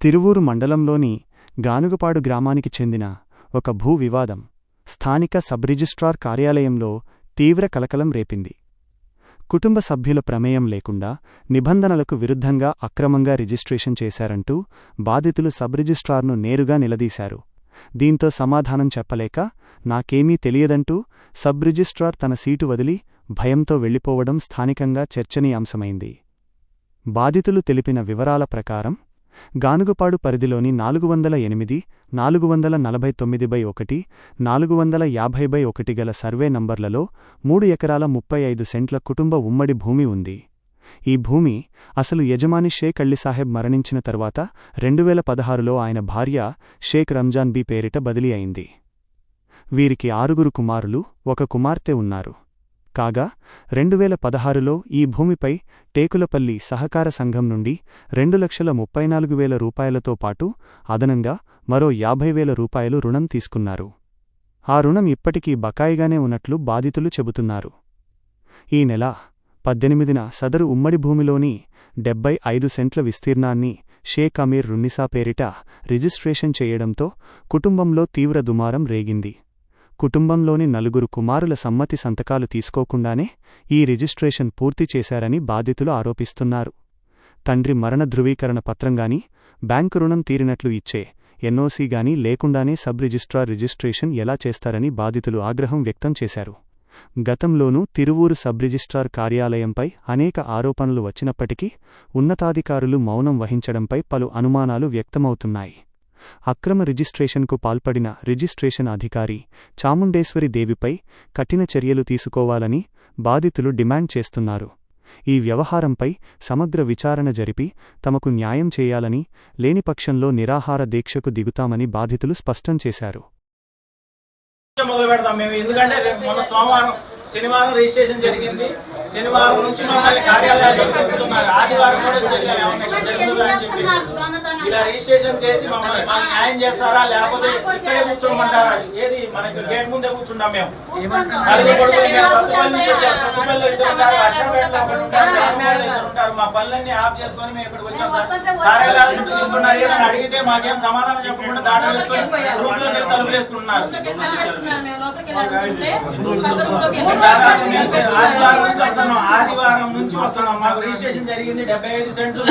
తిరువూరు మండలంలోని గానుగపాడు గ్రామానికి చెందిన ఒక భూ వివాదం స్థానిక సబ్ రిజిస్ట్రార్ కార్యాలయంలో తీవ్ర కలకలం రేపింది. కుటుంబ సభ్యుల ప్రమేయం లేకుండా నిబంధనలకు విరుద్ధంగా అక్రమంగా రిజిస్ట్రేషన్ చేశారంటూ బాధితులు సబ్ రిజిస్ట్రార్ను నేరుగా నిలదీశారు. దీంతో సమాధానం చెప్పలేక నాకేమీ తెలియదంటూ సబ్ రిజిస్ట్రార్ తన సీటు వదిలి భయంతో వెళ్లిపోవడం స్థానికంగా చర్చనీయాంశమైంది. బాధితులు తెలిపిన వివరాల ప్రకారం గానుగపాడు పరిధిలోని 408, 449/1, 450/1 గల సర్వే నంబర్లలో 3 ఎకరాల 35 సెంట్ల కుటుంబ ఉమ్మడి భూమి ఉంది. ఈ భూమి అసలు యజమాని షేక్ అల్లిసాహెబ్ మరణించిన తర్వాత 2016లో ఆయన భార్య షేక్ రంజాన్ బీ పేరిట బదిలీ అయింది. వీరికి 6 కుమారులు, 1 కుమార్తె ఉన్నారు. కాగా 2016లో ఈ భూమిపై టేకులపల్లి సహకార సంఘం నుండి 2,34,000 రూపాయలతో పాటు అదనంగా మరో 50,000 రూపాయలు రుణం తీసుకున్నారు. ఆ రుణం ఇప్పటికీ బకాయిగానే ఉన్నట్లు బాధితులు చెబుతున్నారు. ఈ నెల 18న సదరు ఉమ్మడి భూమిలోని 75 సెంట్ల విస్తీర్ణాన్ని షేక్ అమీర్ రున్నిసా పేరిట రిజిస్ట్రేషన్ చేయడంతో కుటుంబంలో తీవ్ర దుమారం రేగింది. కుటుంబంలోని 4 కుమారుల సమ్మతి సంతకాలు తీసుకోకుండానే ఈ రిజిస్ట్రేషన్ పూర్తి చేశారని బాధితులు ఆరోపిస్తున్నారు. తండ్రి మరణ ధృవీకరణ పత్రంగానీ, బ్యాంకు రుణం తీరినట్లు ఇచ్చే ఎన్ఓసీ గానీ లేకుండానే సబ్ రిజిస్ట్రార్ రిజిస్ట్రేషన్ ఎలా చేస్తారని బాధితులు ఆగ్రహం వ్యక్తం చేశారు. గతంలోనూ తిరువూరు సబ్ రిజిస్ట్రార్ కార్యాలయంపై అనేక ఆరోపణలు వచ్చినప్పటికీ ఉన్నతాధికారులు మౌనం వహించడంపై పలు అనుమానాలు వ్యక్తమవుతున్నాయి. అక్రమ రిజిస్ట్రేషన్కు పాల్పడిన రిజిస్ట్రేషన్ అధికారి చాముండేశ్వరి దేవిపై కఠిన చర్యలు తీసుకోవాలని బాధితులు డిమాండ్ చేస్తున్నారు. ఈ వ్యవహారంపై సమగ్ర విచారణ జరిపి తమకు న్యాయం చేయాలని, లేనిపక్షంలో నిరాహార దీక్షకు దిగుతామని బాధితులు స్పష్టం చేశారు. మొదలు పెడతాం మేము, ఎందుకంటే మొన్న సోమవారం శనివారం రిజిస్ట్రేషన్ జరిగింది. శనివారం నుంచి మమ్మల్ని కార్యాలయాలు చెప్తున్నారు. ఆదివారం కూడా ఇలా రిజిస్ట్రేషన్ చేసి మమ్మల్ని న్యాయం చేస్తారా లేకపోతే ఇక్కడే కూర్చోమంటారా? ఏది మనకి గేట్ ముందే కూర్చుంటాం మేము. సత్తుపల్లి నుంచి వచ్చారు. సత్తుపల్లిలో 2 ఉంటారు, అశ్వపేటలో 1 ఉంటారు, 2 ఉంటారు. మా పనులన్నీ ఆఫ్ చేసుకొని మేము ఇక్కడికి వచ్చాం సార్. కార్యాలయాల చుట్టూ తీసుకున్నారు. ఏదైనా అడిగితే మాకేం సమాధానం చెప్పకుండా దాట వేసుకొని రూమ్లోకి వెళ్ళి తలుపులు వేసుకుంటున్నారు. ఆదివారం నుంచి వస్తున్నాం. మాకు రిజిస్ట్రేషన్ జరిగింది. 75 సెంట్లు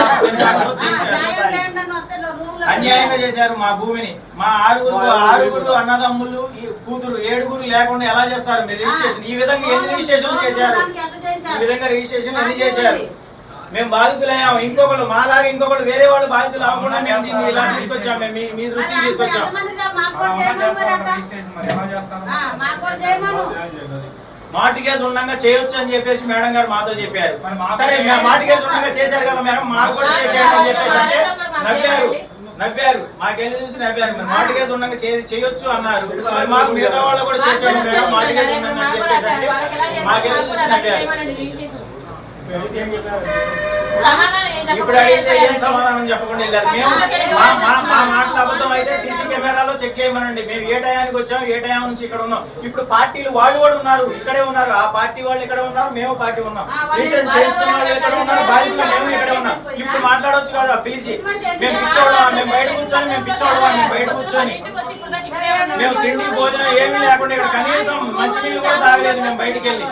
అన్యాయంగా చేశారు మా భూమిని. మా 6 అన్నదమ్ములు కూతురు 7 లేకుండా ఎలా చేస్తారు మీరు రిజిస్ట్రేషన్? ఈ విధంగా ఎన్ని రిజిస్ట్రేషన్ చేశారు? ఈ విధంగా రిజిస్ట్రేషన్ ఎన్ని చేశారు? మేము బాధితులయ్యాము. ఇంకొకళ్ళు మాలాగా ఇంకొకళ్ళు వేరే వాళ్ళు బాధితులు అవ్వకుండా మేము దీన్ని ఇలా తీసుకొచ్చాం. మేము మీ దృష్టికి తీసుకొచ్చాం. మార్టిగేజ్ ఉండగా చేయొచ్చు అని చెప్పేసి మేడం గారు మాతో చెప్పారు. సరే మార్టిగేజ్ ఉండగా చేశారు కదా మేడం, మాకు కూడా చేసేయడం అని చెప్పేసి అంటే నవ్వారు. మాకెళ్ళి చూసి నవ్వారు. మరి మార్టిగేజ్ ఉండగా చేయొచ్చు అన్నారు. మరి మాకు మిగతా వాళ్ళు కూడా చేశారు మేడం మార్టిగేజ్ ఉండగా అని చెప్పేసి అంటే మాకెళ్ళి చూసి నవ్వారు. ఇప్పుడు అడిగితే ఏం సమాధానం చెప్పకుండా వెళ్ళారు. మేము మా మాటల అబద్ధం అయితే సీసీ కెమెరాలో చెక్ చేయమనండి. మేము ఏ టయానికి వచ్చాము, ఏ టైం నుంచి ఇక్కడ ఉన్నాం. ఇప్పుడు పార్టీలు వాళ్ళు కూడా ఉన్నారు, ఇక్కడే ఉన్నారు. ఆ పార్టీ వాళ్ళు ఇక్కడ ఉన్నారు, మేము పార్టీ ఉన్నాం. రిజిస్ట్రేషన్ చేయించుకున్న వాళ్ళు ఇక్కడ ఉన్నారు, బాధితులు మేము ఇక్కడే ఉన్నాం. ఇప్పుడు మాట్లాడవచ్చు కదా పిలిచి. మేము పిచ్చోడమా? మేము బయట కూర్చొని మేము పిచ్చోడమా? మేము బయట కూర్చొని మేము తిండి భోజనం ఏమీ లేకుండా ఇక్కడ కనీసం మంచినీళ్ళు కూడా తాగలేదు మేము బయటికి వెళ్ళి.